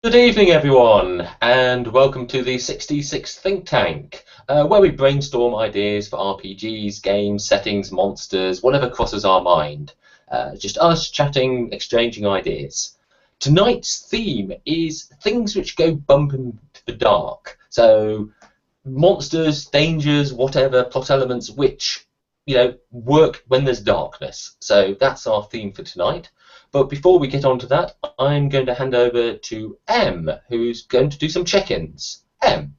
Good evening, everyone, and welcome to the 66th Think Tank, where we brainstorm ideas for RPGs, games, settings, monsters, whatever crosses our mind. Just us chatting, exchanging ideas. Tonight's theme is things which go bump into the dark. So, monsters, dangers, whatever plot elements which work when there's darkness. So that's our theme for tonight. But before we get on to that, I'm going to hand over to Em, who's going to do some check-ins. Em.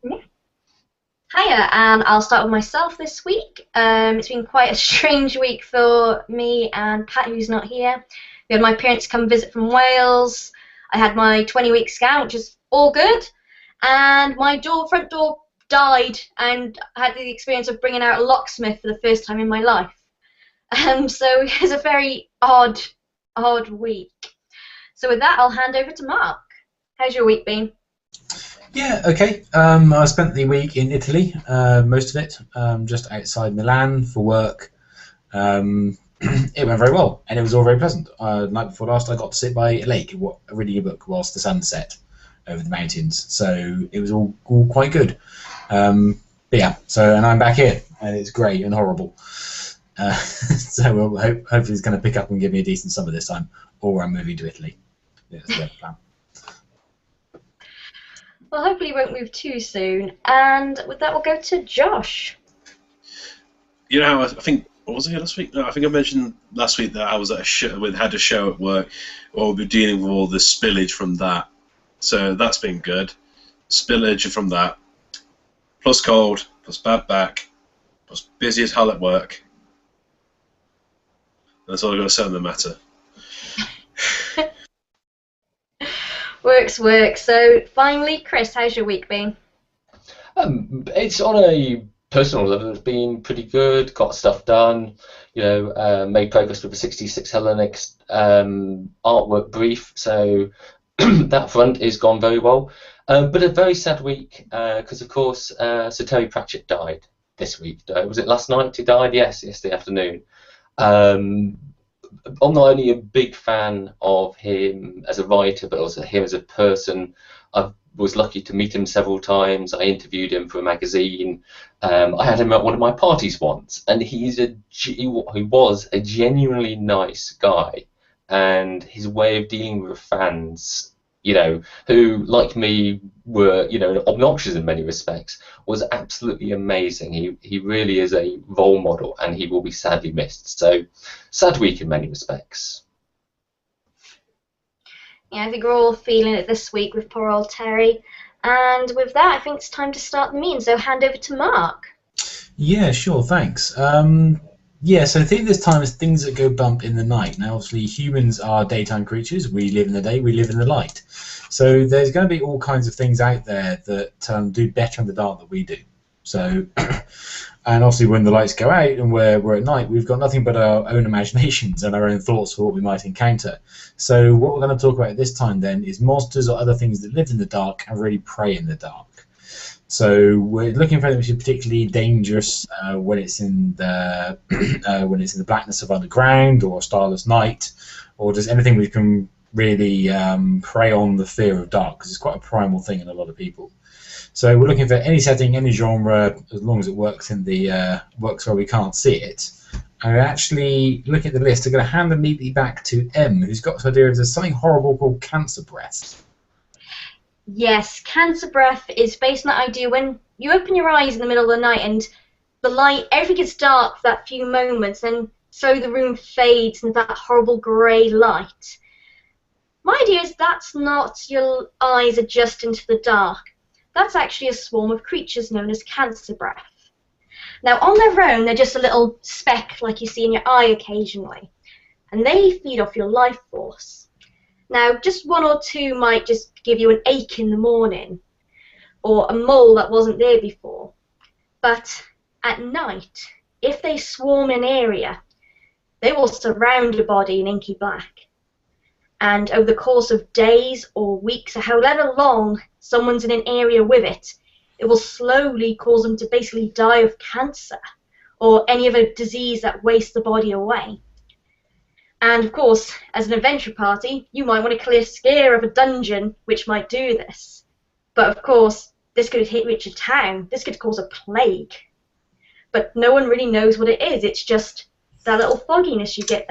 Hiya, and I'll start with myself this week. It's been quite a strange week for me and Pat, who's not here. We had my parents come visit from Wales. I had my 20-week scan, which is all good. And my front door died, and I had the experience of bringing out a locksmith for the first time in my life. So it was a very odd week. So with that, I'll hand over to Mark. How's your week been? Yeah, okay. I spent the week in Italy, most of it, just outside Milan for work. It went very well, and it was all very pleasant. The night before last, I got to sit by a lake reading a book whilst the sun set over the mountains, so it was all quite good. But yeah, and I'm back here, and it's grey and horrible. So we'll hopefully it's going to pick up and give me a decent summer this time, or I'm moving to Italy. Yeah, that's the plan. Well, hopefully you won't move too soon. And with that, we'll go to Josh. You know, I think, what was it last week? No, I think I mentioned last week that I was at a show, had a show at work, or we'll be dealing with all the spillage from that. So that's been good. Spillage from that, plus cold, plus bad back, plus busy as hell at work. That's all I've got to say on the matter. Works. So finally, Chris, how's your week been? It's on a personal level. It's been pretty good. Got stuff done. Made progress with the 66 Hellenic artwork brief. So that front is gone very well. But a very sad week because, of course, Sir Terry Pratchett died this week. Was it last night he died? Yes, yesterday afternoon. I'm not only a big fan of him as a writer, but also him as a person. I was lucky to meet him several times. I interviewed him for a magazine. I had him at one of my parties once, and he was a genuinely nice guy, and his way of dealing with fans, who, like me, were, obnoxious in many respects, was absolutely amazing. He really is a role model, and he will be sadly missed. So, sad week in many respects. Yeah, I think we're all feeling it this week with poor old Terry. And with that, I think it's time to start the meeting. So hand over to Mark. Yeah, sure, thanks. Yeah, so the theme this time is things that go bump in the night. Now, obviously, humans are daytime creatures. We live in the day, we live in the light. So there's going to be all kinds of things out there that do better in the dark than we do. So, and obviously when the lights go out and we're at night, we've got nothing but our own imaginations and our own thoughts for what we might encounter. So what we're going to talk about this time then is monsters or other things that live in the dark and really prey in the dark. So we're looking for anything which is particularly dangerous when it's in the blackness of underground or starless night, or just anything we can really prey on the fear of dark, because it's quite a primal thing in a lot of people. So we're looking for any setting, any genre, as long as it works in the works where we can't see it. And we're actually looking at the list. I'm going to hand immediately back to Em, who's got this idea of there's something horrible called cancer breath. Yes, cancer breath is based on that idea when you open your eyes in the middle of the night and the light, everything gets dark for that few moments, and so the room fades into that horrible grey light. My idea is that's not your eyes adjusting to the dark. That's actually a swarm of creatures known as cancer breath. Now, on their own, they're just a little speck like you see in your eye occasionally, and they feed off your life force. Now, just one or two might just give you an ache in the morning, or a mole that wasn't there before. But at night, if they swarm an area, they will surround your body in inky black. And over the course of days or weeks, or however long someone's in an area with it, it will slowly cause them to basically die of cancer or any other disease that wastes the body away. And of course, as an adventure party, you might want to clear scare of a dungeon which might do this. But of course, this could reach a town. This could cause a plague. But no one really knows what it is. It's just that little fogginess you get,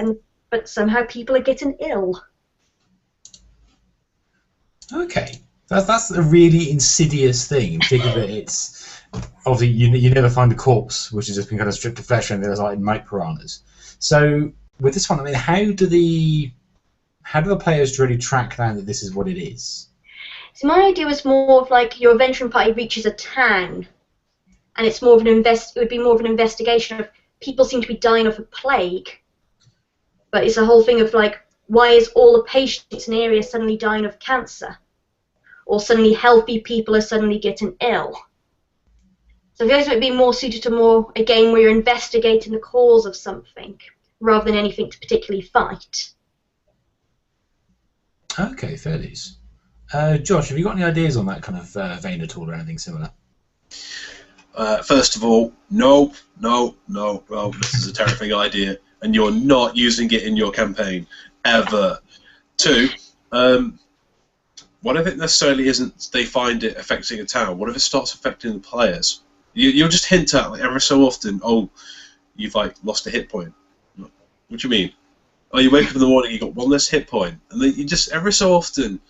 but somehow people are getting ill. Okay, that's a really insidious thing. Particularly, it's obviously you never find a corpse which has just been kind of stripped of flesh, and there's like night piranhas. So with this one, I mean, how do the players really track down that this is what it is? So my idea was more of like your adventuring party reaches a town, and it's more of it would be more of an investigation of people seem to be dying of a plague. But it's a whole thing of like, why is all the patients in the area suddenly dying of cancer? Or suddenly healthy people are suddenly getting ill? So those would be more suited to a game where you're investigating the cause of something, rather than anything to particularly fight. Okay, fair dues. Josh, have you got any ideas on that kind of vein at all, or anything similar? First of all, no, this is a terrifying idea, and you're not using it in your campaign, ever. Two, what if it necessarily isn't they find it affecting a town? What if it starts affecting the players? You'll just hint at, like, every so often, oh, you've, like, lost a hit point. What do you mean? Oh, you wake up in the morning, you got one less hit point, and then you just, every so often,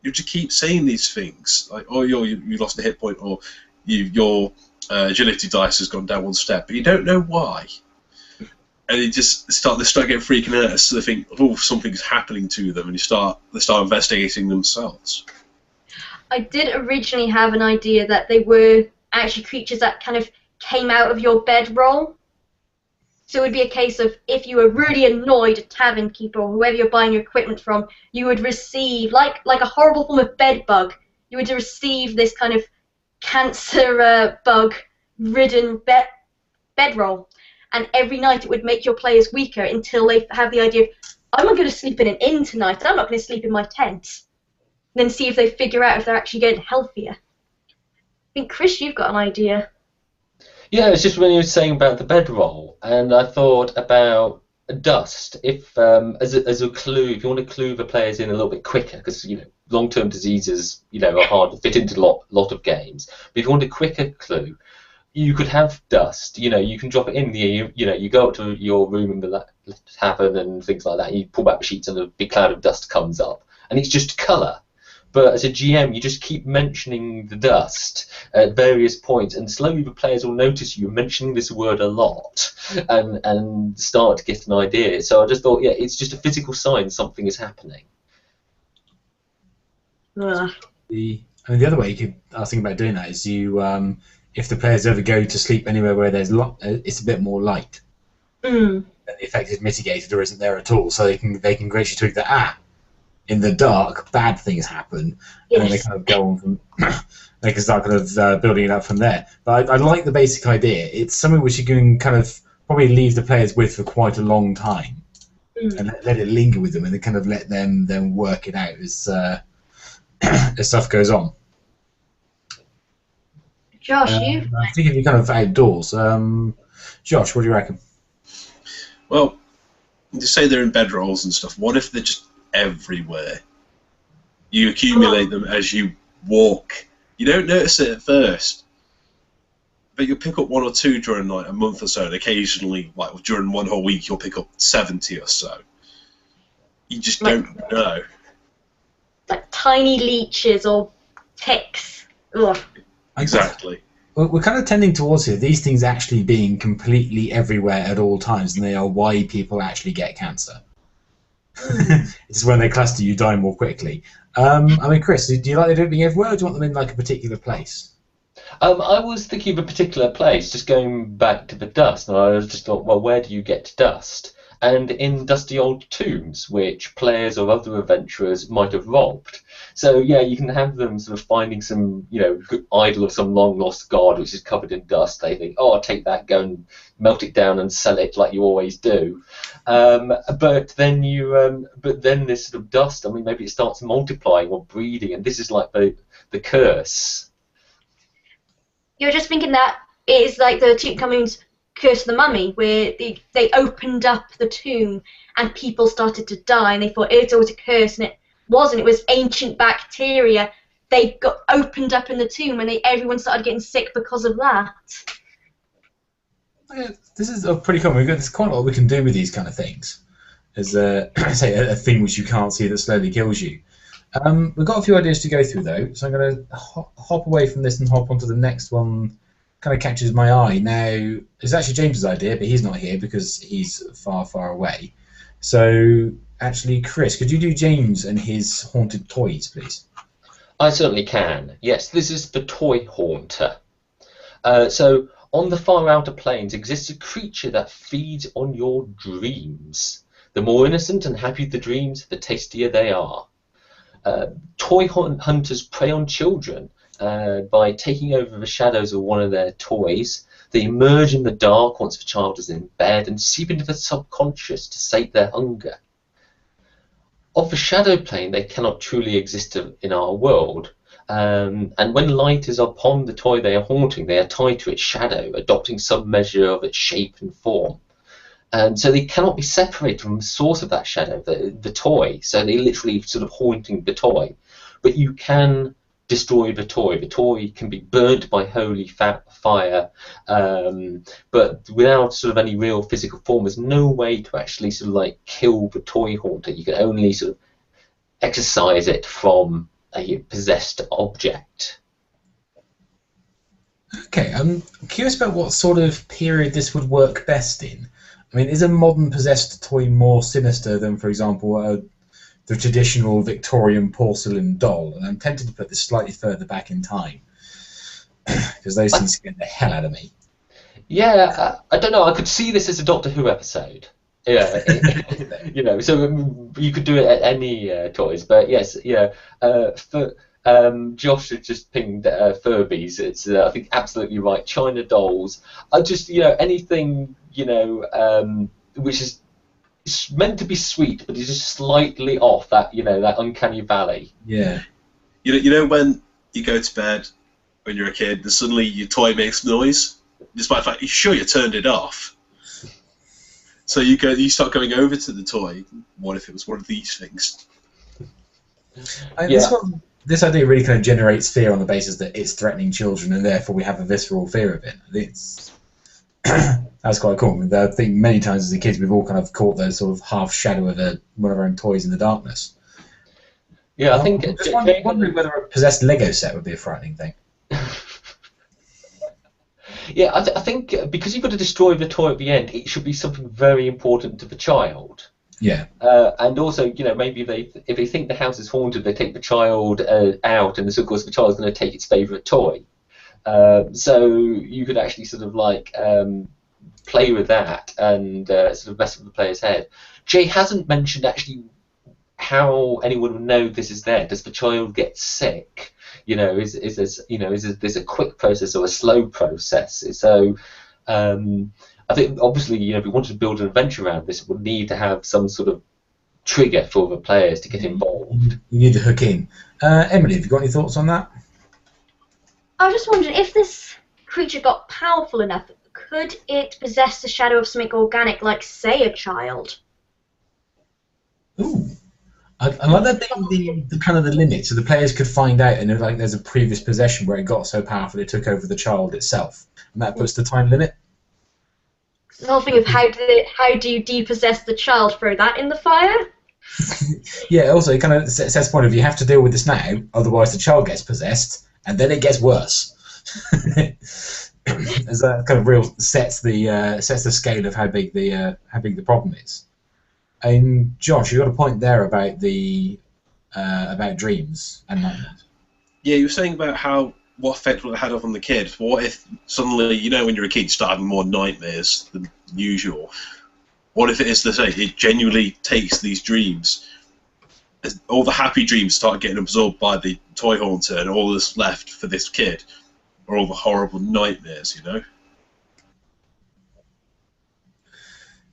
you just keep saying these things, like, oh, you lost a hit point, or your agility dice has gone down one step, but you don't know why. And they start getting freaking out, so they think, oh, something's happening to them, and they start investigating themselves. I did originally have an idea that they were actually creatures that kind of came out of your bedroll. So it would be a case of, if you were really annoyed at tavern keeper or whoever you're buying your equipment from, you would receive, like a horrible form of bed bug, you would receive this kind of cancer bug-ridden bedroll. And every night it would make your players weaker until they have the idea of, I'm not going to sleep in an inn tonight, I'm not going to sleep in my tent. And then see if they figure out if they're actually getting healthier. I think, Chris, you've got an idea. Yeah, it's just when you were saying about the bedroll, and I thought about dust. If as a clue, if you want to clue the players in a little bit quicker, because long-term diseases are hard to fit into a lot of games. But if you want a quicker clue, you could have dust. You can drop it in the. You go up to your room in the tavern and things like that. And you pull back the sheets, and a big cloud of dust comes up, and it's just colour. But as a GM, you just keep mentioning the dust at various points, and slowly the players will notice you mentioning this word a lot, and start to get an idea. So I just thought, yeah, it's just a physical sign something is happening. The other way I was thinking about doing that is if the players ever go to sleep anywhere where there's it's a bit more light, then the effect is mitigated or isn't there at all. So they can graciously tweak that. In the dark, bad things happen, and then they kind of go on from. They can start kind of building it up from there. But I like the basic idea. It's something which you can kind of probably leave the players with for quite a long time, and let it linger with them, and then kind of let them work it out as as stuff goes on. Josh, I think if you're kind of outdoors, Josh, what do you reckon? Well, you say they're in bedrolls and stuff. What if they're just everywhere? You accumulate them as you walk. You don't notice it at first, but you'll pick up one or two during like a month or so, and occasionally, like during one whole week, you'll pick up 70 or so. You just don't know. Like tiny leeches or ticks. Ugh. Exactly. We're kind of tending towards here, these things actually being completely everywhere at all times, and they are why people actually get cancer. It's when they cluster, you die more quickly. I mean, Chris, do you like them being everywhere, or do you want them in like a particular place? I was thinking of a particular place, just going back to the dust, and I just thought, well, where do you get dust? And in dusty old tombs, which players or other adventurers might have robbed. So yeah, you can have them sort of finding some, idol of some long lost god which is covered in dust. They think, oh, I'll take that, go and melt it down and sell it like you always do. But then this sort of dust, I mean, maybe it starts multiplying or breeding, and this is like the curse. You're just thinking that it is like the Tutankhamun's Curse of the Mummy, where they opened up the tomb and people started to die, and they thought it was a curse, and it wasn't. It was ancient bacteria. They got opened up in the tomb, and everyone started getting sick because of that. Yeah, this is a pretty common. There's quite a lot we can do with these kind of things. As say a thing which you can't see that slowly kills you. We've got a few ideas to go through though, so I'm going to hop away from this and hop onto the next one. Kind of catches my eye. Now, it's actually James's idea, but he's not here because he's far, far away. So, actually, Chris, could you do James and his haunted toys, please? I certainly can. Yes, this is the toy haunter. So, on the far outer planes exists a creature that feeds on your dreams. The more innocent and happy the dreams, the tastier they are. Toy hunters prey on children by taking over the shadows of one of their toys. They emerge in the dark once the child is in bed and seep into the subconscious to sate their hunger. Of the shadow plane, they cannot truly exist in our world. And when light is upon the toy they are haunting, they are tied to its shadow, adopting some measure of its shape and form. And so they cannot be separated from the source of that shadow, the toy. So they literally sort of haunting the toy. But you can destroy the toy. The toy can be burnt by holy fire, but without sort of any real physical form. There's no way to actually sort of like kill the toy haunter. You can only sort of exorcise it from a possessed object. Okay, I'm curious about what sort of period this would work best in. I mean, is a modern possessed toy more sinister than, for example, the traditional Victorian porcelain doll? And I'm tempted to put this slightly further back in time, because those things scare the hell out of me. Yeah, I don't know. I could see this as a Doctor Who episode. Yeah, you know. So you could do it at any toys, but yes, yeah. Josh had just pinged Furbies. It's I think absolutely right. China dolls. I just anything which is meant to be sweet, but is just slightly off that that uncanny valley. Yeah. You know when you go to bed when you're a kid, and suddenly your toy makes noise, despite the fact you're sure you turned it off. So you start going over to the toy. What if it was one of these things? This idea really kind of generates fear on the basis that it's threatening children, and therefore we have a visceral fear of it. That's quite cool. I think many times as a kid we've all kind of caught the sort of half shadow of one of our own toys in the darkness. Yeah, I think. I'm just wondering whether a possessed Lego set would be a frightening thing. Yeah, I think because you've got to destroy the toy at the end, it should be something very important to the child. Yeah. And also, maybe if they think the house is haunted, they take the child out, and of course the child's going to take its favourite toy. So you could actually sort of like play with that and sort of mess with the player's head. Jay hasn't mentioned actually how anyone would know this is there. Does the child get sick? Is this a quick process or a slow process? So I think obviously if we wanted to build an adventure around this, it would need to have some sort of trigger for the players to get involved. You need to hook in. Emily, have you got any thoughts on that? I was just wondering, if this creature got powerful enough, could it possess the shadow of something organic, like, say, a child? Ooh. I like that being the kind of the limit, so the players could find out, and like there's a previous possession where it got so powerful it took over the child itself, and that puts the time limit. The whole thing of how do you depossess the child? Throw that in the fire? Yeah. Also, it kind of sets the point of you have to deal with this now, otherwise the child gets possessed, and then it gets worse. As that kind of real sets the scale of how big the problem is. And Josh, you got a point there about about dreams and nightmares. Yeah, you were saying about what effect will it have on the kid. What if suddenly, when you're a kid, you start having more nightmares than usual? What if it is to say it genuinely takes these dreams, all the happy dreams start getting absorbed by the toy haunter, and all that's left for this kid are all the horrible nightmares,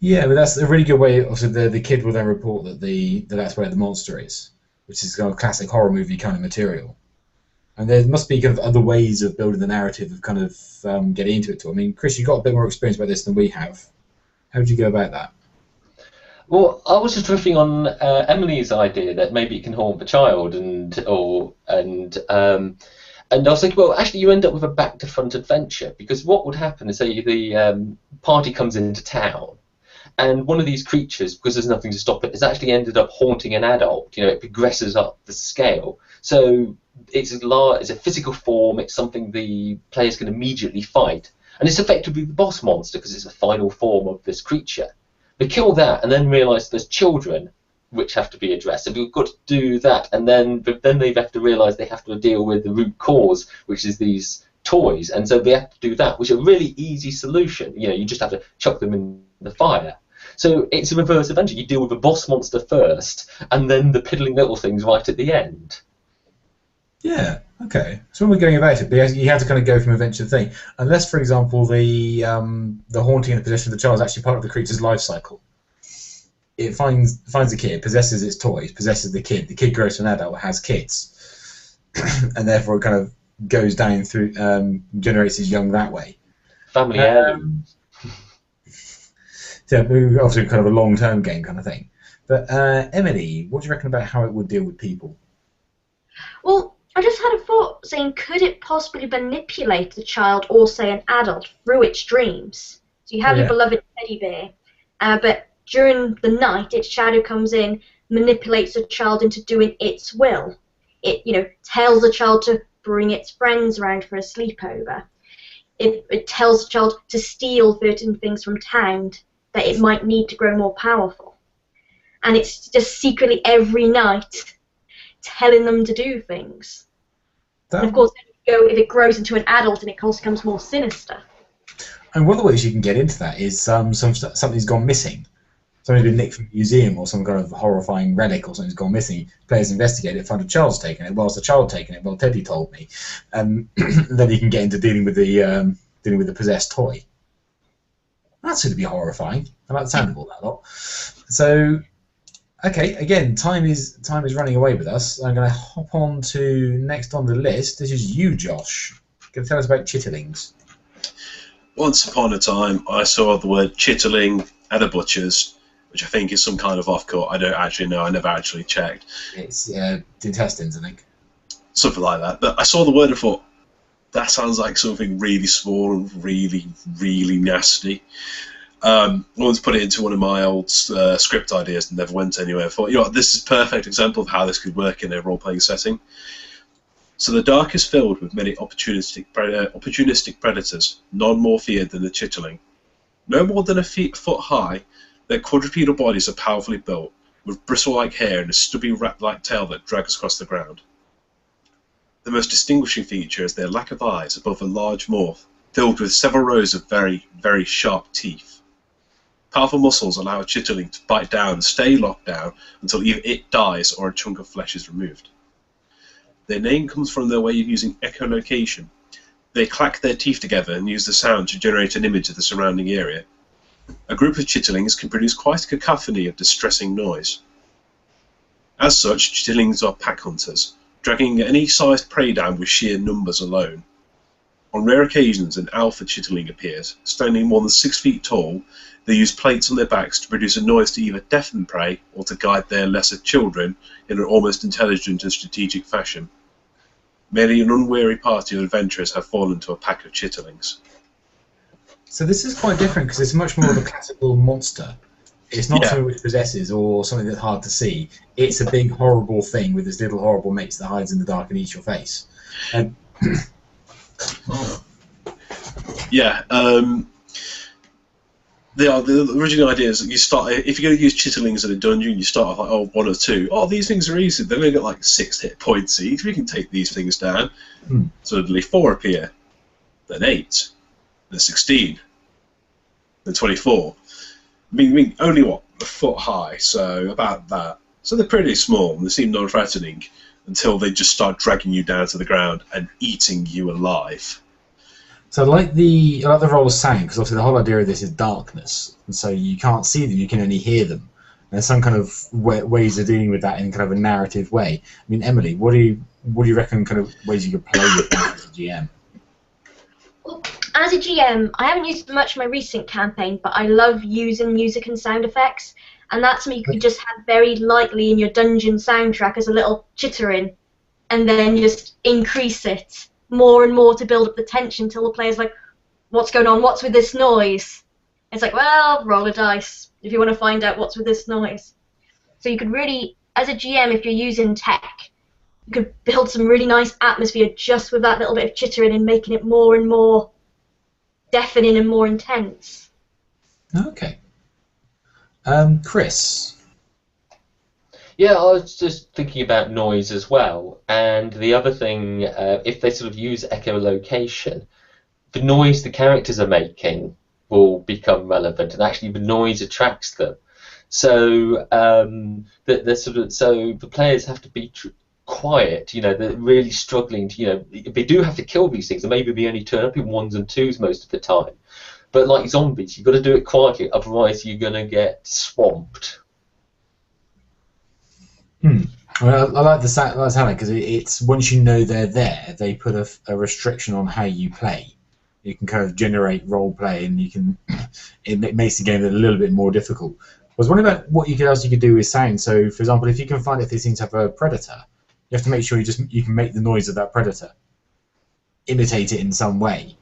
Yeah, but that's a really good way. Also, the kid will then report that that's where the monster is, which is kind of classic horror movie kind of material. And there must be kind of other ways of building the narrative of kind of getting into it too. I mean, Chris, you've got a bit more experience about this than we have. How would you go about that? Well, I was just riffing on Emily's idea that maybe it can haunt the child, and I was thinking, well, actually, you end up with a back-to-front adventure, because what would happen is, say, the party comes into town, and one of these creatures, because there's nothing to stop it, has actually ended up haunting an adult. You know, it progresses up the scale. So it's a physical form. It's something the players can immediately fight, and it's effectively the boss monster because it's the final form of this creature. They kill that, and then realise there's children which have to be addressed. So we've got to do that, and then they have to realise they have to deal with the root cause, which is these toys, and so they have to do that, which is a really easy solution. You know, you just have to chuck them in the fire. So it's a reverse adventure. You deal with the boss monster first, and then the piddling little things right at the end. Yeah. Okay. So when we're going about it, you have to kind of go from adventure to thing, unless, for example, the haunting and the possession of the child is actually part of the creature's life cycle. It finds the kid, possesses its toys, possesses the kid grows to an adult, has kids, and therefore it kind of goes down through, generates his young that way. Family heirlooms. So obviously kind of a long-term game kind of thing. But Emily, what do you reckon about how it would deal with people? Well, I just had a thought saying, could it possibly manipulate the child or, say, an adult through its dreams? So you have your beloved teddy bear, but during the night, its shadow comes in, manipulates the child into doing its will. It, tells the child to bring its friends around for a sleepover. It tells the child to steal certain things from town that it might need to grow more powerful. And it's just secretly every night telling them to do things. And of course, if it grows into an adult, and it becomes more sinister. And one of the ways you can get into that is something's gone missing. Something's been nicked from a museum, or some kind of horrifying relic, or something's gone missing. Players investigate it, find a child's taken it. Why's the child taken it? Well, Teddy told me. Then you can get into dealing with the possessed toy. That's going to be horrifying. I like the sound of all that lot. So, okay, again, time is running away with us. I'm going to hop on to next on the list. This is you, Josh. Going to tell us about chitterlings. Once upon a time, I saw the word chitterling at a butcher's, which I think is some kind of off-cut. I don't actually know. I never actually checked. It's intestines, I think. Something like that. But I saw the word and thought, that sounds like something really small and really, really nasty. I wanted to put it into one of my old script ideas and never went anywhere. I thought, this is a perfect example of how this could work in a role-playing setting. So the dark is filled with many opportunistic predators, none more feared than the chitterling. No more than a foot high, their quadrupedal bodies are powerfully built, with bristle-like hair and a stubby rat-like tail that drags across the ground. The most distinguishing feature is their lack of eyes above a large mouth, filled with several rows of very, very sharp teeth. Powerful muscles allow a chitterling to bite down and stay locked down until either it dies or a chunk of flesh is removed. Their name comes from their way of using echolocation. They clack their teeth together and use the sound to generate an image of the surrounding area. A group of chitterlings can produce quite a cacophony of distressing noise. As such, chitterlings are pack hunters, dragging any sized prey down with sheer numbers alone. On rare occasions, an alpha chitterling appears. Standing more than 6 feet tall, they use plates on their backs to produce a noise to either deafen prey or to guide their lesser children in an almost intelligent and strategic fashion. Many an unwary party of adventurers have fallen to a pack of chitterlings. So this is quite different because it's much more of a classical monster. It's not something which possesses or something that's hard to see. It's a big horrible thing with its little horrible mates that hides in the dark and eats your face. The original idea is that you start, if you're going to use chitterlings in a dungeon, you start off like, 1 or 2. These things are easy. They've only got like 6 hit points each. We can take these things down. Suddenly 4 appear, then 8, then 16, then 24. I mean, only a foot high, so about that. So they're pretty small, and they seem non-threatening until they just start dragging you down to the ground and eating you alive. So I like the role of sound, because obviously the whole idea of this is darkness, and so you can't see them, you can only hear them. There's some kind of ways of dealing with that in kind of a narrative way. I mean, Emily, what do what do you reckon kind of ways you could play with that as a GM? Well, as a GM, I haven't used it much in my recent campaign, but I love using music and sound effects, and that's something you could just have very lightly in your dungeon soundtrack as a little chittering, and then just increase it more and more to build up the tension until the player's like, what's going on, what's with this noise? It's like, well, roll a dice if you want to find out what's with this noise. So you could really, as a GM, if you're using tech, you could build some really nice atmosphere just with that little bit of chittering and making it more and more deafening and more intense. Okay. Chris? Yeah, I was just thinking about noise as well, and the other thing, if they sort of use echolocation, the noise the characters are making will become relevant, and actually the noise attracts them. So so the players have to be quiet. You know, they're really struggling to. You know, they do have to kill these things, and maybe they only turn up in ones and twos most of the time. But like zombies, you've got to do it quietly, otherwise you're going to get swamped. Well, I like the sound because it's once you know they're there, they put a restriction on how you play. You can kind of generate role play, and you can it makes the game a little bit more difficult. I was wondering about what else you could do with sound. So, for example, if you can find if these things have a predator, you have to make sure you can make the noise of that predator, imitate it in some way.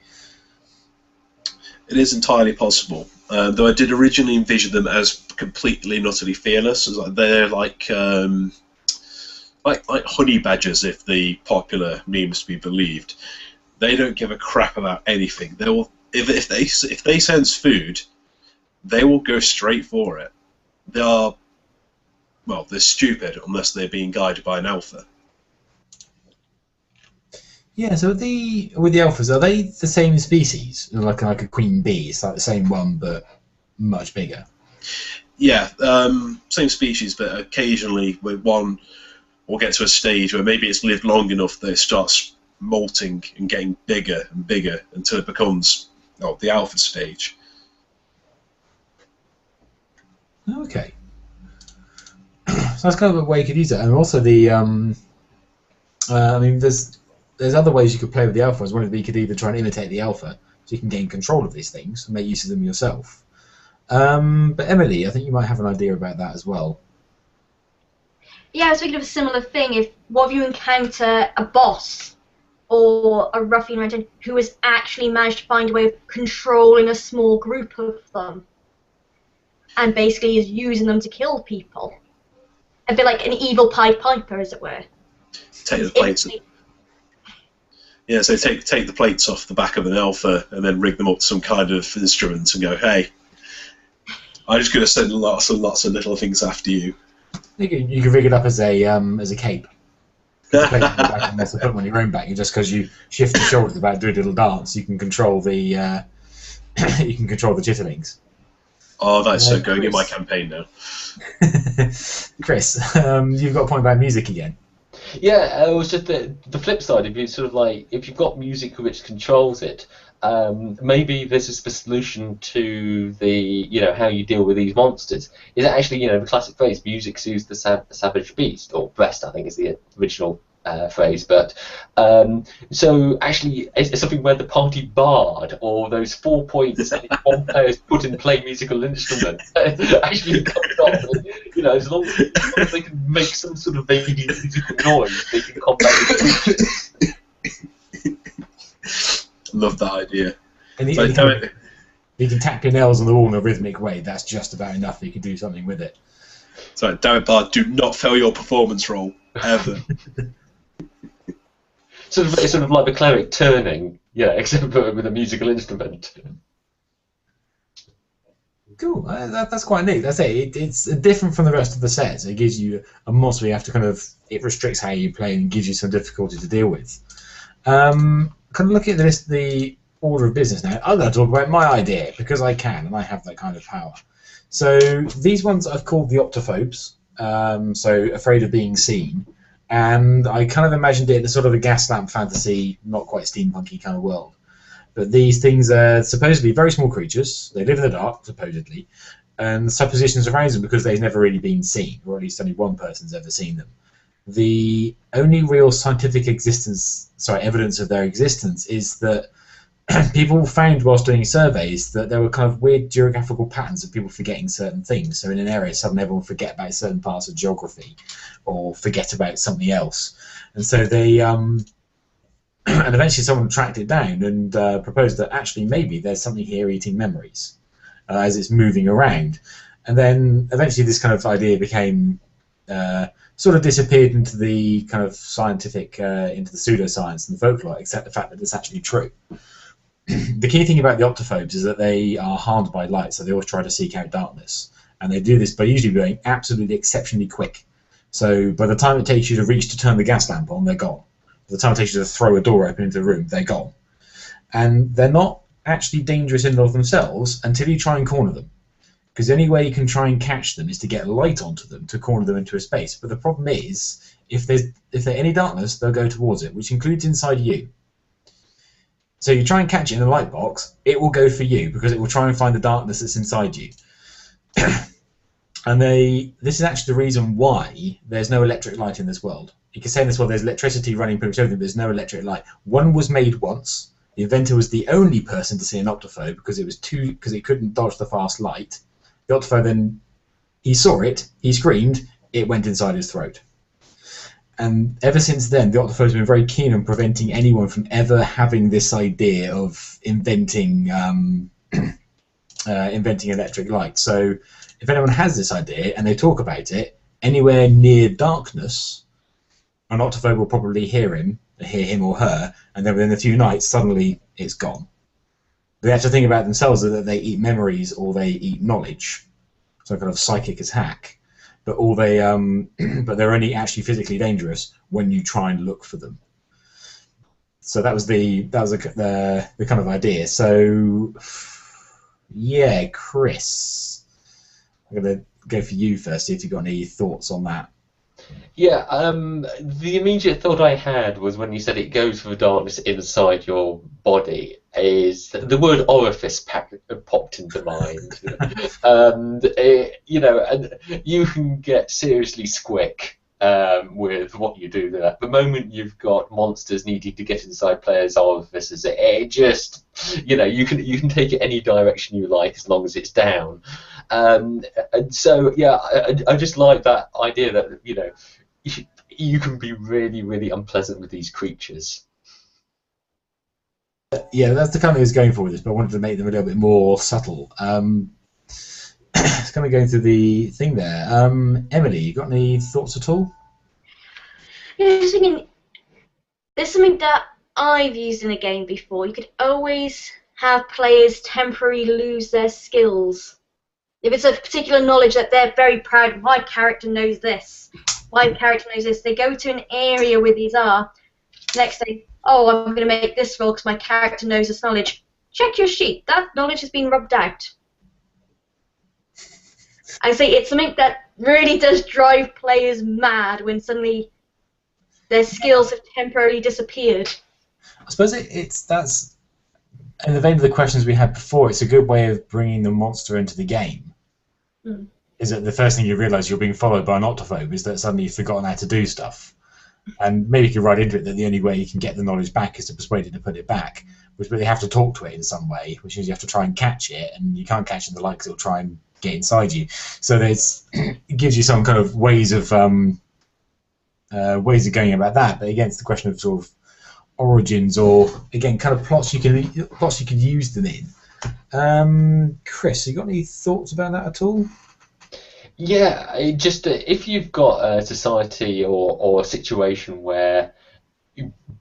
It is entirely possible, though I did originally envision them as completely and utterly fearless. They're like honey badgers, if the popular meme is to be believed. They don't give a crap about anything. They will, if they sense food, they will go straight for it. They're stupid unless they're being guided by an alpha. Yeah, so with the alphas, are they the same species? Like a queen bee, it's like the same one but much bigger. Yeah, same species, but occasionally one will get to a stage where maybe it's lived long enough that it starts molting and getting bigger and bigger until it becomes the alpha stage. Okay. So that's kind of a way you could use it, and also the I mean, there's other ways you could play with the alpha. I was wondering if you could either try and imitate the alpha, so you can gain control of these things and make use of them yourself. But Emily, I think you might have an idea about that as well. Yeah, I was thinking of a similar thing. What if you encounter a boss or a ruffian who has actually managed to find a way of controlling a small group of them, and basically is using them to kill people. A bit like an evil Pied Piper, as it were. Take the plates. Yeah, so take the plates off the back of an alpha and then rig them up to some kind of instrument and go, hey, I'm just going to send lots and lots of little things after you. You can rig it up as a cape. Plate on the back and also put them on your own back. Just because you shift the shoulders about, do a little dance, you can control the chitterlings. Oh, that's so going in my campaign now. Chris, you've got a point about music again. Yeah, it was just the flip side. If you sort of like, if you've got music which controls it, maybe this is the solution to the how you deal with these monsters. Is actually the classic phrase, music soothes the savage beast, or breast, I think is the original phrase. But so actually, it's something where the party bard, or those 4 points that one player has put in play musical instrument, actually comes off. As long as they can make some sort of vaguely musical noise, they can combat the creatures. Love that idea. And you can tap your nails on the wall in a rhythmic way. That's just about enough. You can do something with it. So, damn it, Bard, do not fail your performance roll ever. It's sort of like the cleric turning, except with a musical instrument. Cool. That's quite neat. That's it. It's different from the rest of the set. So it gives you a monster where you have to it restricts how you play and gives you some difficulty to deal with. Kind of looking at the order of business now, I'm going to talk about my idea because I can and I have that kind of power. So these ones I've called the Optophobes, so afraid of being seen, and I kind of imagined it in a sort of a gas lamp fantasy, not quite steampunky kind of world. But these things are supposedly very small creatures. They live in the dark, supposedly, and the suppositions around them because they've never really been seen, or at least only one person's ever seen them. the only real scientific evidence of their existence is that people found whilst doing surveys that there were kind of weird geographical patterns of people forgetting certain things. So in an area, suddenly everyone would forget about certain parts of geography or forget about something else. And so they, and eventually someone tracked it down and proposed that actually maybe there's something here eating memories as it's moving around. And then eventually this kind of idea became sort of disappeared into the kind of scientific, into the pseudoscience and the folklore, except the fact that it's actually true. The key thing about the optophobes is that they are harmed by light, so they always try to seek out darkness. And they do this by usually being absolutely exceptionally quick. So by the time it takes you to reach to turn the gas lamp on, they're gone. By the time it takes you to throw a door open into the room, they're gone. And they're not actually dangerous in and of themselves until you try and corner them. Because the only way you can try and catch them is to get light onto them, to corner them into a space. But the problem is, if there's any darkness, they'll go towards it, which includes inside you. So you try and catch it in a light box, it will go for you because it will try and find the darkness that's inside you. And this is actually the reason why there's no electric light in this world. You can say in this world there's electricity running pretty much everything, but there's no electric light. One was made once. The inventor was the only person to see an optophobe because it couldn't dodge the fast light. The optophobe then, he saw it, he screamed, it went inside his throat. And ever since then, the optophobe's been very keen on preventing anyone from ever having this idea of inventing electric light. So if anyone has this idea and they talk about it, anywhere near darkness, an optophobe will probably hear him or her, and then within a few nights, suddenly it's gone. The actual thing about themselves is that they eat memories or they eat knowledge, so kind of psychic attack. But but they're only actually physically dangerous when you try and look for them. So that was the kind of idea. So yeah, Chris, I'm gonna go for you first. See if you've got any thoughts on that. Yeah, the immediate thought I had was when you said it goes for the darkness inside your body, is the word orifice popped into mind. And you can get seriously squick with what you do there. The moment you've got monsters needing to get inside players' orifices, it just, you can take it any direction you like as long as it's down. And so, yeah, I just like that idea that, you can be really, really unpleasant with these creatures. Yeah, that's the kind of thing I was going for with this, but I wanted to make them a little bit more subtle. It's kind of going through the thing there. Emily, you got any thoughts at all? Yeah, I was thinking, there's something that I've used in a game before. You could always have players temporarily lose their skills. If it's a particular knowledge that they're very proud of, my character knows this, my character knows this, they go to an area where these are. Next thing, oh, I'm going to make this roll because my character knows this knowledge. Check your sheet. That knowledge has been rubbed out. I say it's something that really does drive players mad when suddenly their skills have temporarily disappeared. I suppose that's in the vein of the questions we had before. It's a good way of bringing the monster into the game. Mm. Is that the first thing you realise you're being followed by an optophobe is that suddenly you've forgotten how to do stuff. And maybe you can write into it that the only way you can get the knowledge back is to persuade it to put it back, but they have to talk to it in some way, which means you have to try and catch it, and you can't catch it in the light because it'll try and get inside you. So it gives you some kind of ways of going about that. But again, it's the question of sort of origins, or again, kind of plots you can use them in. Chris, you got any thoughts about that at all? Yeah, if you've got a society or a situation where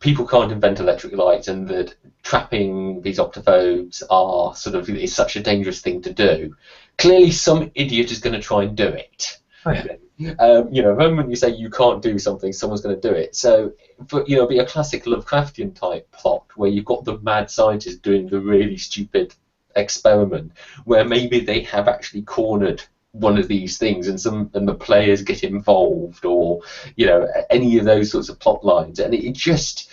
people can't invent electric light, and that trapping these optophobes is such a dangerous thing to do, clearly some idiot is going to try and do it. Oh, yeah. The moment you say you can't do something, someone's going to do it. So, be a classic Lovecraftian type plot where you've got the mad scientist doing the really stupid experiment, where maybe they have actually cornered one of these things, and the players get involved, or any of those sorts of plot lines, and it just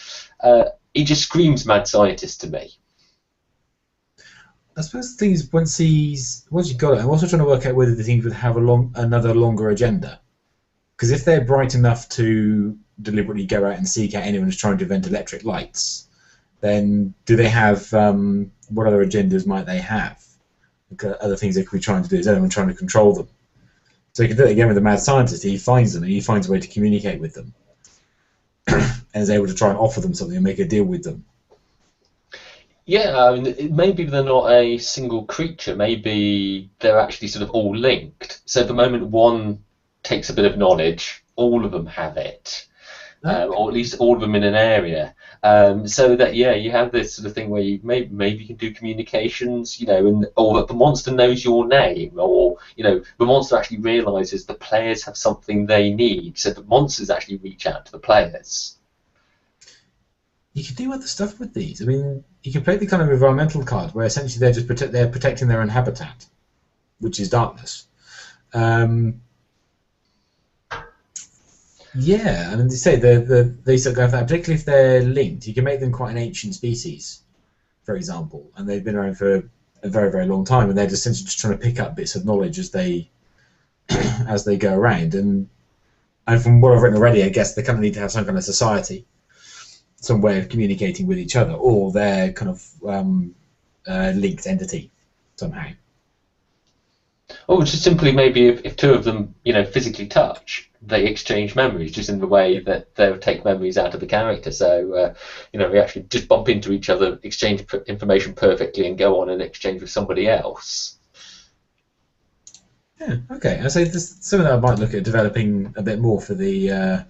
screams mad scientist to me. I suppose the thing is, once you've got it, I'm also trying to work out whether the things would have another longer agenda. Because if they're bright enough to deliberately go out and seek out anyone who's trying to invent electric lights, then do they have, what other agendas might they have? Other things they could be trying to do? Is anyone trying to control them? So you can do it again with the mad scientist. He finds them and he finds a way to communicate with them. And is able to try and offer them something and make a deal with them. Yeah, I mean, maybe they're not a single creature. Maybe they're actually sort of all linked. So the moment one takes a bit of knowledge, all of them have it, or at least all of them in an area. So that you have this sort of thing where you maybe you can do communications, or that the monster knows your name, or the monster actually realizes the players have something they need, so the monsters actually reach out to the players. You can do other stuff with these. I mean, you can play the kind of environmental card where essentially they're just protecting their own habitat, which is darkness. Yeah, I mean, they say they sort of go for that, particularly if they're linked. You can make them quite an ancient species, for example, and they've been around for a very, very long time, and they're essentially just trying to pick up bits of knowledge as they as they go around. And from what I've written already, I guess they kind of need to have some kind of society, some way of communicating with each other, or they're kind of linked entity somehow. Or just simply maybe if two of them, physically touch, they exchange memories, just in the way that they'll take memories out of the character. So, we actually just bump into each other, exchange information perfectly, and go on and exchange with somebody else. Yeah, okay. I say this something that I might look at developing a bit more for the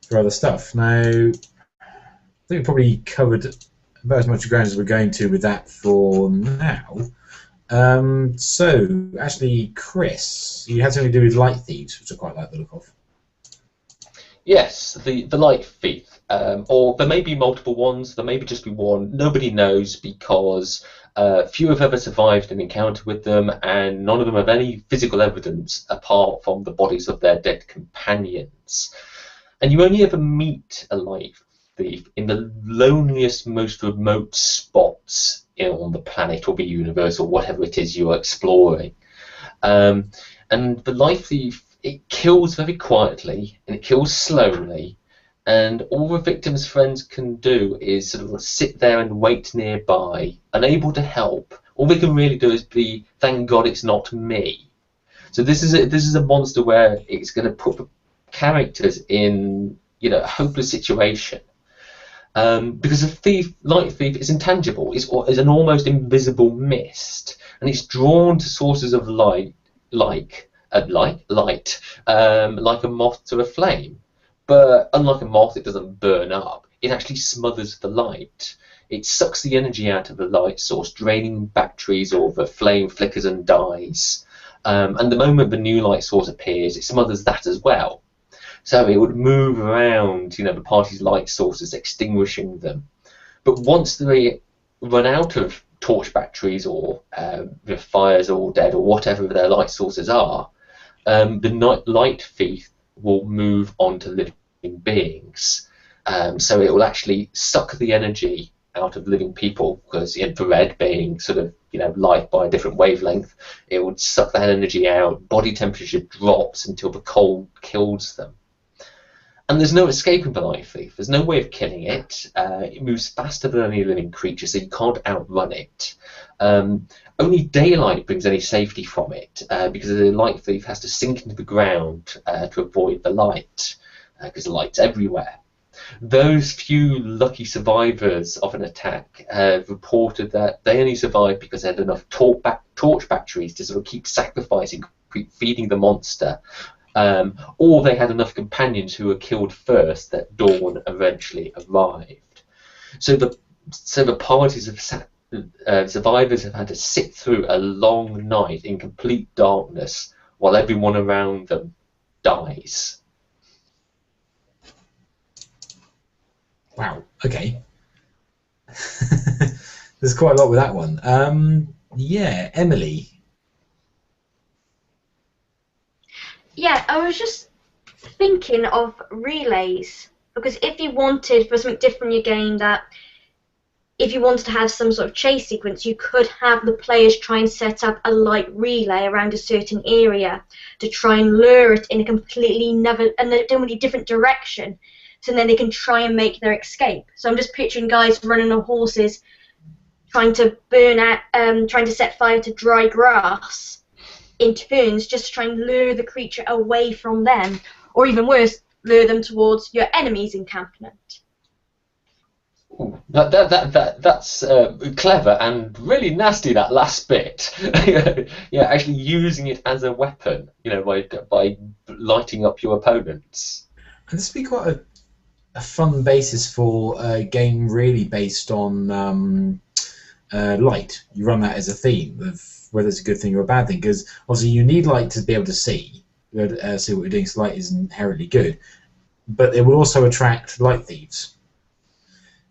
for other stuff. Now, I think we probably covered about as much ground as we're going to with that for now. So, actually, Chris, you had something to do with light thieves, which I quite like the look of. Yes, the light thief, or there may be multiple ones. There may be just be one. Nobody knows, because few have ever survived an encounter with them, and none of them have any physical evidence apart from the bodies of their dead companions. And you only ever meet a light thief in the loneliest, most remote spots on the planet or the universe or whatever it is you are exploring. And the light thief, it kills very quietly and it kills slowly, and all the victim's friends can do is sort of sit there and wait nearby, unable to help. All they can really do is be, thank God it's not me. So this is a monster where it's going to put the characters in a hopeless situation. Because a light thief is intangible, is an almost invisible mist, and it's drawn to sources of light, like a moth to a flame. But unlike a moth, it doesn't burn up. It actually smothers the light. It sucks the energy out of the light source, draining batteries, or the flame flickers and dies. And the moment the new light source appears, it smothers that as well. So it would move around, the party's light sources, extinguishing them. But once they run out of torch batteries, or the fires are all dead, or whatever their light sources are, the light thief will move on to living beings. So it will actually suck the energy out of living people, because infrared being sort of light by a different wavelength, it would suck that energy out. Body temperature drops until the cold kills them. And there's no escaping the light thief. There's no way of killing it. It moves faster than any living creature, so you can't outrun it. Only daylight brings any safety from it, because the light thief has to sink into the ground to avoid the light, because the light's everywhere. Those few lucky survivors of an attack have reported that they only survived because they had enough torch batteries to sort of keep sacrificing, keep feeding the monster. Or they had enough companions who were killed first that dawn eventually arrived. So the parties of survivors have had to sit through a long night in complete darkness while everyone around them dies. Wow. Okay. There's quite a lot with that one. Yeah, Emily. Yeah, I was just thinking of relays, because if you wanted for something different in your game that if you wanted to have some sort of chase sequence, you could have the players try and set up a light relay around a certain area to try and lure it in a completely different direction, so then they can try and make their escape. So I'm just picturing guys running on horses, trying to trying to set fire to dry grass in turns, just to try and lure the creature away from them, or even worse, lure them towards your enemy's encampment. Ooh, that's clever and really nasty, that last bit. Yeah, actually using it as a weapon, by lighting up your opponents. And this would be quite a fun basis for a game really based on light. You run that as a theme of whether it's a good thing or a bad thing, because obviously you need light to be able to see what you're doing, so light is inherently good. But it will also attract light thieves.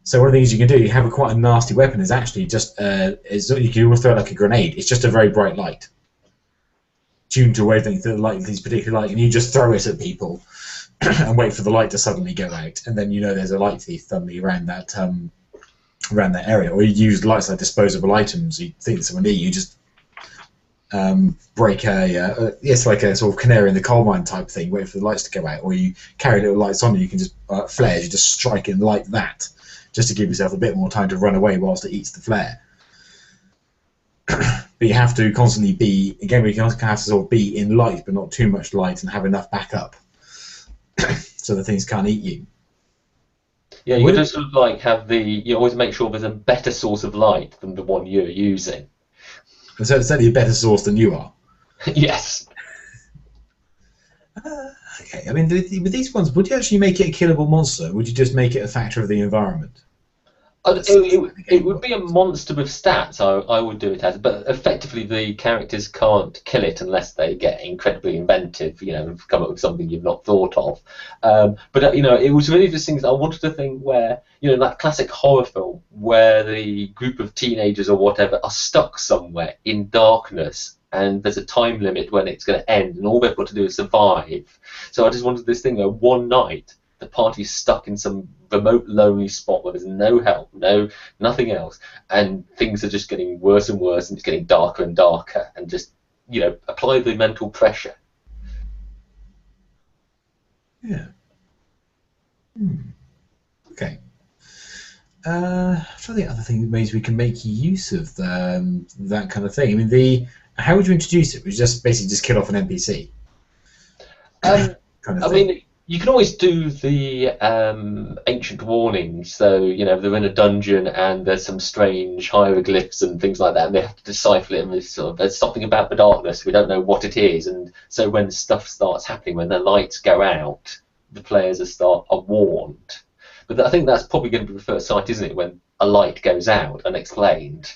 So one of the things you can do, you have quite a nasty weapon, is actually just, you can almost throw it like a grenade. It's just a very bright light, tuned to a wavelength that the light thieves particularly like, and you just throw it at people and wait for the light to suddenly go out, and then there's a light thief suddenly around that area. Or you use lights like disposable items. You think someone near you, just break it's like a sort of canary in the coal mine type thing, wait for the lights to go out. Or you carry little lights on you can just flares, you just strike it and light that, just to give yourself a bit more time to run away whilst it eats the flare. But you have to constantly be, again, we have to sort of be in light, but not too much light, and have enough backup so that things can't eat you. Yeah, you just sort of have you always make sure there's a better source of light than the one you're using. So it's certainly a better source than you are. Yes. Okay, I mean, with these ones, would you actually make it a killable monster? Or would you just make it a factor of the environment? It would be a monster with stats, I would do it as, but effectively the characters can't kill it unless they get incredibly inventive, and come up with something you've not thought of. But it was really this thing, I wanted a thing where, that classic horror film where the group of teenagers or whatever are stuck somewhere in darkness, and there's a time limit when it's going to end, and all they've got to do is survive. So I just wanted this thing where one night the party's stuck in some remote, lonely spot where there's no help, nothing else, and things are just getting worse and worse, and it's getting darker and darker, and just, apply the mental pressure. Yeah. Okay. I'm trying to think of other things, ways we can make use of that kind of thing. I mean, how would you introduce it? Would you just basically just kill off an NPC? Kind of thing? I mean, you can always do the ancient warnings. So, they're in a dungeon and there's some strange hieroglyphs and things like that, and they have to decipher it. And there's something about the darkness, we don't know what it is. And so when stuff starts happening, when the lights go out, the players are warned. But I think that's probably going to be the first sight, isn't it? When a light goes out unexplained.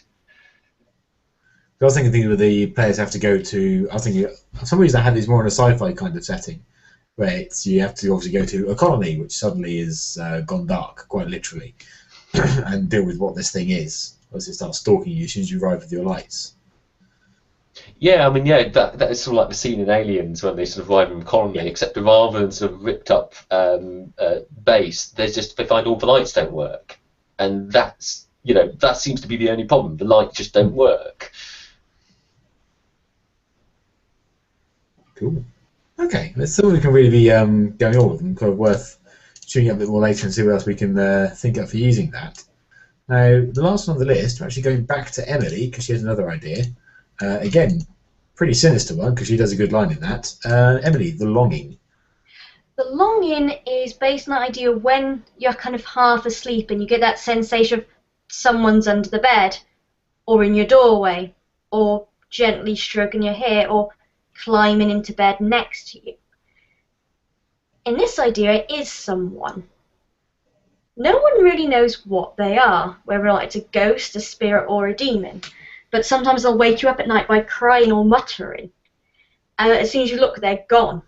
I was thinking where the players have to go to. I was thinking for some reason I had these more in a sci-fi kind of setting, where you have to obviously go to a colony which suddenly is gone dark, quite literally, and deal with what this thing is. As it starts stalking you as soon as you arrive with your lights. Yeah, I mean, that is sort of like the scene in Aliens when they sort of arrive in the colony, except rather than sort of ripped up base, they find all the lights don't work, and that seems to be the only problem. The lights just don't work. Cool. Okay, let's see what we can really be going on with, and kind of worth shooting up a bit more later and see what else we can think up for using that. Now, the last one on the list, we're actually going back to Emily because she has another idea. Again, pretty sinister one because she does a good line in that. Emily, the longing. The longing is based on the idea when you're kind of half asleep and you get that sensation of someone's under the bed, or in your doorway, or gently stroking your hair, or climbing into bed next to you. In this idea, it is someone. No one really knows what they are, whether or not it's a ghost, a spirit, or a demon. But sometimes they'll wake you up at night by crying or muttering. And as soon as you look, they're gone.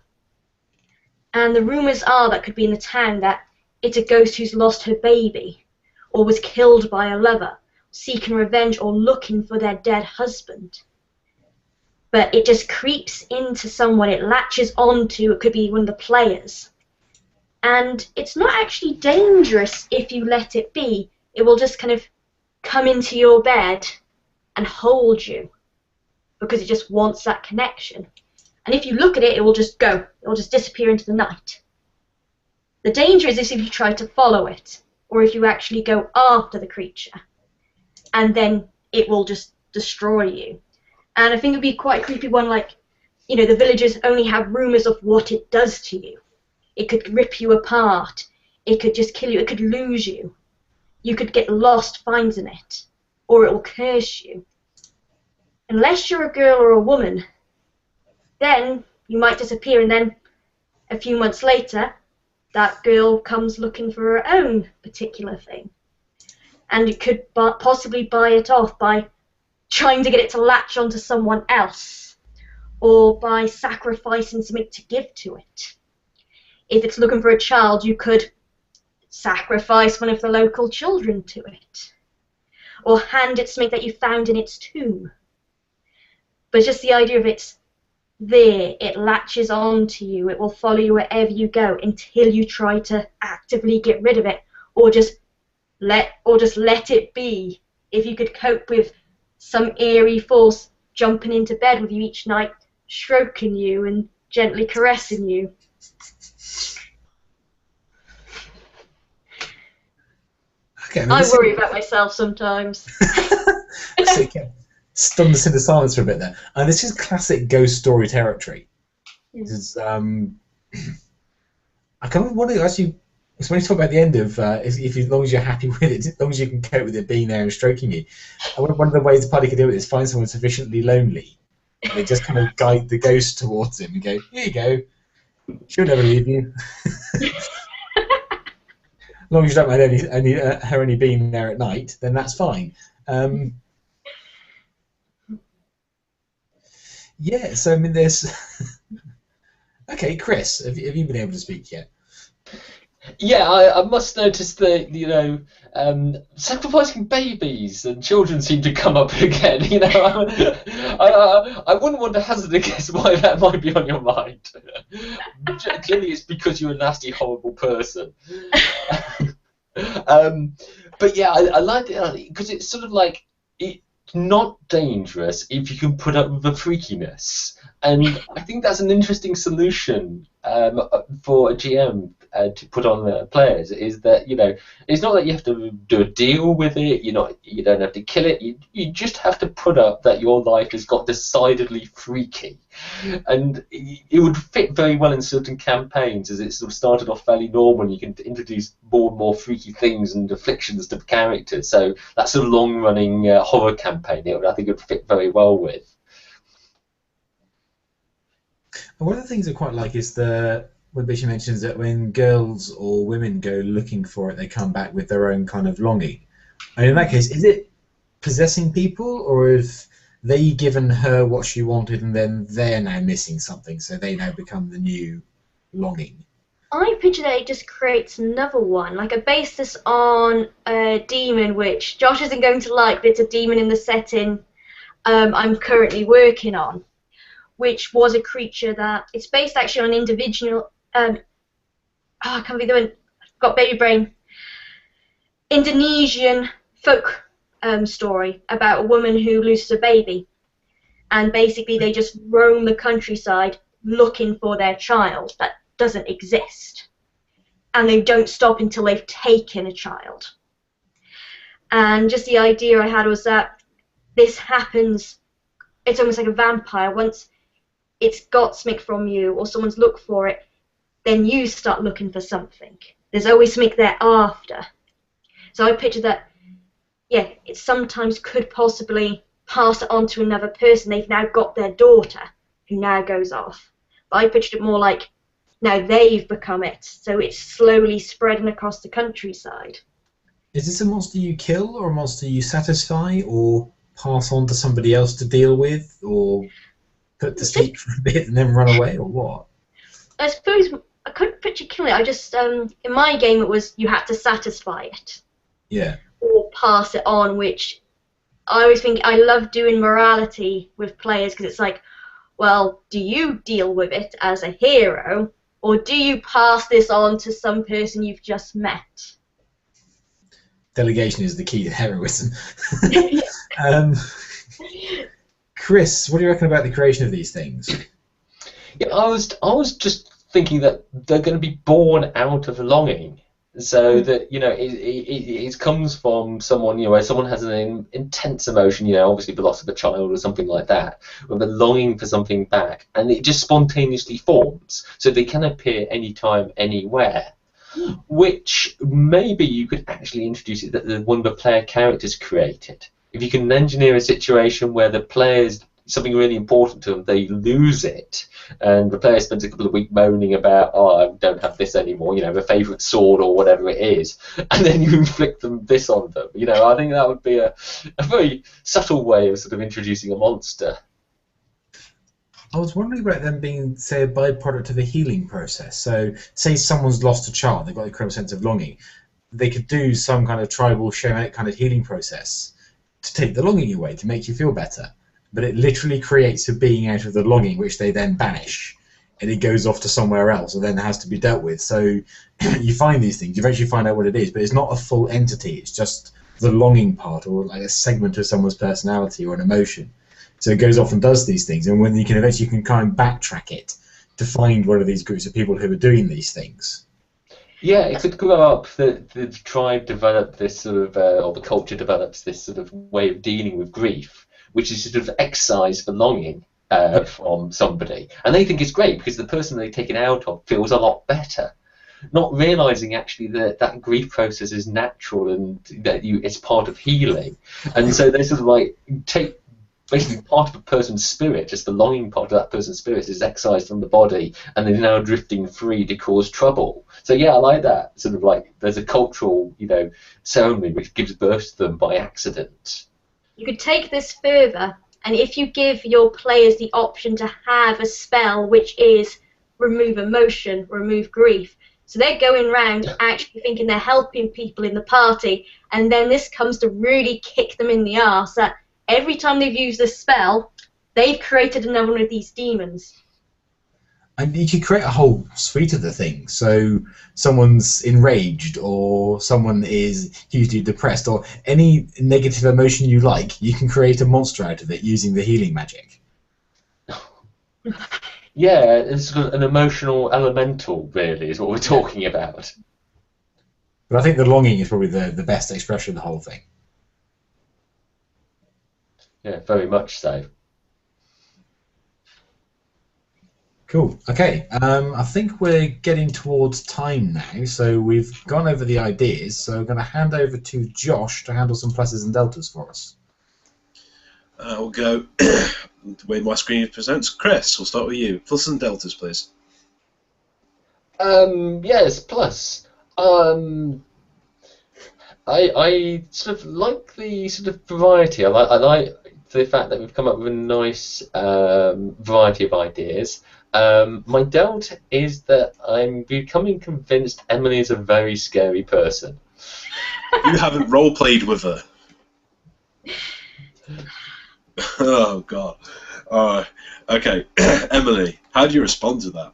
And the rumours are that could be in the town that it's a ghost who's lost her baby, or was killed by a lover, seeking revenge or looking for their dead husband. But it just creeps into someone, it latches onto, it could be one of the players. And it's not actually dangerous if you let it be. It will just kind of come into your bed and hold you because it just wants that connection. And if you look at it, it will just go. It will just disappear into the night. The danger is if you try to follow it, or if you actually go after the creature, and then it will just destroy you. And I think it would be quite a creepy one, like, you know, the villagers only have rumours of what it does to you. It could rip you apart. It could just kill you. It could lose you. You could get lost finding it, or it will curse you. Unless you're a girl or a woman, then you might disappear, and then a few months later, that girl comes looking for her own particular thing. And you could possibly buy it off by trying to get it to latch onto someone else, or by sacrificing something to give to it. If it's looking for a child, you could sacrifice one of the local children to it, or hand it something that you found in its tomb. But just the idea of it's there, it latches on to you, it will follow you wherever you go until you try to actively get rid of it, or just let it be. If you could cope with some airy force jumping into bed with you each night, stroking you and gently caressing you. Okay, I worry about myself sometimes. So you can stun us into silence for a bit there. And this is classic ghost story territory. This is, I kind of want to actually. So when you talk about the end of, if as long as you're happy with it, as long as you can cope with it being there and stroking you, I wonder one of the ways the party could do it is find someone sufficiently lonely. And they just kind of guide the ghost towards him and go, here you go, she'll never leave you. As long as you don't mind her only being there at night, then that's fine. Yeah, so I mean, there's. Okay, Chris, have you been able to speak yet? Yeah, I must notice that, you know, sacrificing babies and children seem to come up again. You know, I wouldn't want to hazard a guess why that might be on your mind. Clearly, it's because you're a nasty, horrible person. But yeah, I like it because it's sort of like it's not dangerous if you can put up with the freakiness, and I think that's an interesting solution for a GM to put on the players. Is that, you know, it's not that you have to do a deal with it. You don't have to kill it. You just have to put up that your life has got decidedly freaky, and it would fit very well in certain campaigns as it sort of started off fairly normal. And you can introduce more and more freaky things and afflictions to the characters. So that sort of long-running horror campaign, I think it would fit very well with. One of the things I quite like is when Bishop mentions that when girls or women go looking for it, they come back with their own kind of longing. And in that case, is it possessing people, or have they given her what she wanted and then they're now missing something, so they now become the new longing? I picture that it just creates another one. Like, I base this on a demon, which Josh isn't going to like, but it's a demon in the setting I'm currently working on, which was a creature that it's based actually on an individual. I can't believe the one. Got baby brain. Indonesian folk story about a woman who loses a baby, and basically they just roam the countryside looking for their child that doesn't exist, and they don't stop until they've taken a child. And just the idea I had was that this happens. It's almost like a vampire. Once it's got something from you, or someone's looked for it, then you start looking for something. There's always something there after. So I picture that, yeah, it sometimes could possibly pass it on to another person. They've now got their daughter, who now goes off. But I pictured it more like, now they've become it, so it's slowly spreading across the countryside. Is this a monster you kill, or a monster you satisfy, or pass on to somebody else to deal with, or put to sleep for a bit and then run away, or what? I suppose I couldn't picture killing it. I just, in my game, it was you had to satisfy it. Yeah. Or pass it on, which I always think I love doing morality with players, because it's like, well, do you deal with it as a hero, or do you pass this on to some person you've just met? delegation is the key to heroism. um, Chris, what do you reckon about the creation of these things? Yeah, I was just thinking that they're going to be born out of longing, so that it comes from someone, where someone has an intense emotion, obviously the loss of a child or something like that, with a longing for something back, and it just spontaneously forms, so they can appear anytime, anywhere. Which maybe you could actually introduce it that one of the player characters created. If you can engineer a situation where the players, something really important to them, they lose it, and the player spends a couple of weeks moaning about, oh, I don't have this anymore, a favourite sword or whatever it is, and then you inflict them this on them. I think that would be a very subtle way of sort of introducing a monster. I was wondering about them being, say, a byproduct of the healing process. So, say someone's lost a child, they've got a incredible sense of longing. They could do some kind of tribal, shamanic kind of healing process to take the longing away, to make you feel better. But it literally creates a being out of the longing, which they then banish, and it goes off to somewhere else, and then has to be dealt with. So, you find these things, you eventually find out what it is, but it's not a full entity. It's just the longing part, or like a segment of someone's personality or an emotion. So it goes off and does these things, and when you can eventually kind of backtrack it to find one of these groups of people who are doing these things. Yeah, it could grow up that the tribe developed this sort of, or the culture develops this sort of way of dealing with grief, which is sort of excise the longing from somebody, and they think it's great because the person they take it out of feels a lot better, not realizing actually that grief process is natural and that it's part of healing, and so they sort of like take. Basically, part of a person's spirit, just the longing part of that person's spirit, is excised from the body, and they're now drifting free to cause trouble. So yeah, I like that. Sort of like there's a cultural, ceremony which gives birth to them by accident. You could take this further, and if you give your players the option to have a spell which is remove emotion, remove grief, so they're going around actually thinking they're helping people in the party, and then this comes to really kick them in the arse that every time they've used this spell, they've created another one of these demons. And you could create a whole suite of the things. So someone's enraged, or someone is hugely depressed, or any negative emotion you like, you can create a monster out of it using the healing magic. Yeah, it's sort of an emotional elemental, really, is what we're talking about. But I think the longing is probably the best expression of the whole thing. Yeah, very much so. Cool. Okay. I think we're getting towards time now, so we've gone over the ideas. So I'm going to hand over to Josh to handle some pluses and deltas for us. We'll go the way my screen presents. Chris, we'll start with you. Pluses and deltas, please. Yes, plus. I sort of like the sort of variety. I like the fact that we've come up with a nice variety of ideas. My doubt is that I'm becoming convinced Emily is a very scary person. You haven't role-played with her. Oh, God. Okay, Emily, how do you respond to that?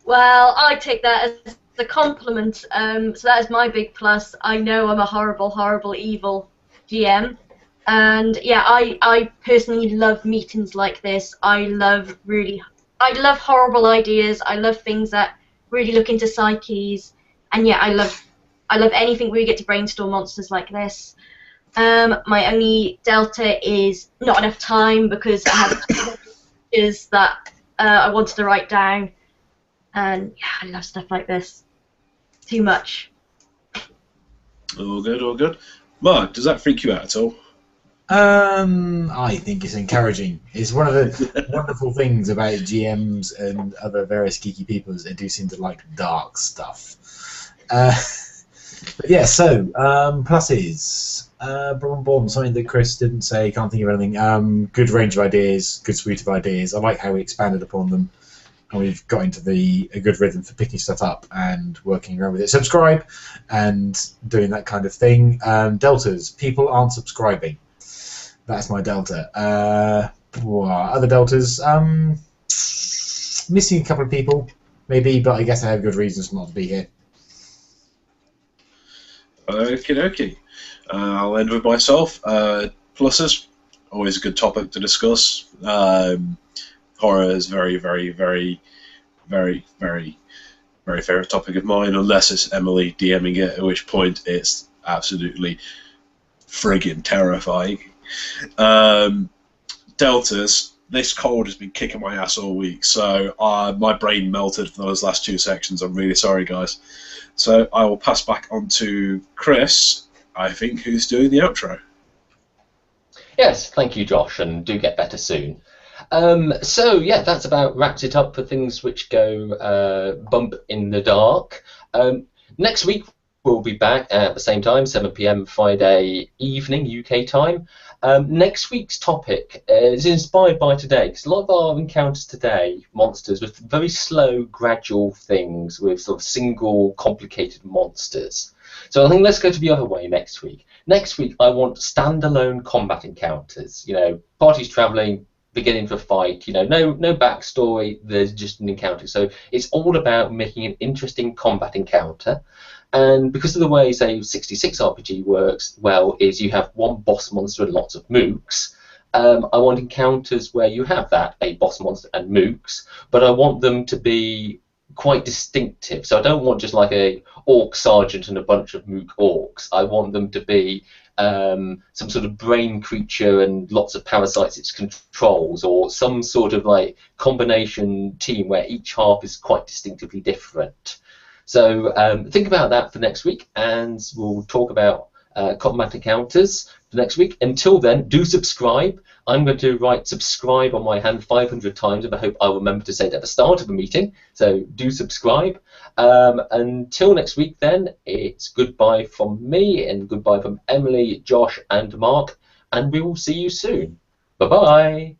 Well, I take that as a compliment. So that is my big plus. I know I'm a horrible, horrible, evil GM. And yeah, I personally love meetings like this. I love horrible ideas. I love things that really look into psyches. And yeah, I love anything where you get to brainstorm monsters like this. My only delta is not enough time because I have is that I wanted to write down. And yeah, I love stuff like this. Too much. All good, all good. Mark, does that freak you out at all? I think it's encouraging. It's one of the wonderful things about GMs and other various geeky people is they do seem to like dark stuff. But yeah, so pluses. Something that Chris didn't say, can't think of anything. Good range of ideas, good suite of ideas. I like how we expanded upon them, and we've got into a good rhythm for picking stuff up and working around with it. Subscribe and doing that kind of thing. Deltas, people aren't subscribing. That's my delta. Other deltas, missing a couple of people, maybe, but I guess I have good reasons not to be here. Okie dokie. I'll end with myself. Pluses, always a good topic to discuss. Horror is very, very, very, very, very, very favourite topic of mine, unless it's Emily DMing it, at which point it's absolutely friggin' terrifying. Deltas, this cold has been kicking my ass all week, so my brain melted for those last 2 sections. I'm really sorry, guys. So I will pass back on to Chris, I think, who's doing the outro. Yes, thank you, Josh, and do get better soon. So yeah, that's about wraps it up for things which go bump in the dark. Next week we'll be back at the same time, 7 p.m. Friday evening UK time. Next week's topic is inspired by today, because a lot of our encounters today, monsters, with very slow, gradual things, with sort of single, complicated monsters. So I think let's go to the other way next week. Next week I want standalone combat encounters. You know, parties traveling, beginning of a fight. You know, no backstory. There's just an encounter. So it's all about making an interesting combat encounter. And because of the way, say, 66 RPG works well, is you have one boss monster and lots of mooks. I want encounters where you have that, a boss monster and mooks, but I want them to be quite distinctive. So I don't want just like a orc sergeant and a bunch of mook orcs. I want them to be some sort of brain creature and lots of parasites it controls, or some sort of like combination team where each half is quite distinctively different. So think about that for next week, and we'll talk about combat encounters for next week. Until then, do subscribe. I'm going to write subscribe on my hand 500 times, and I hope I'll remember to say it at the start of the meeting. So do subscribe. Until next week, then, it's goodbye from me, and goodbye from Emily, Josh, and Mark, and we will see you soon. Bye-bye.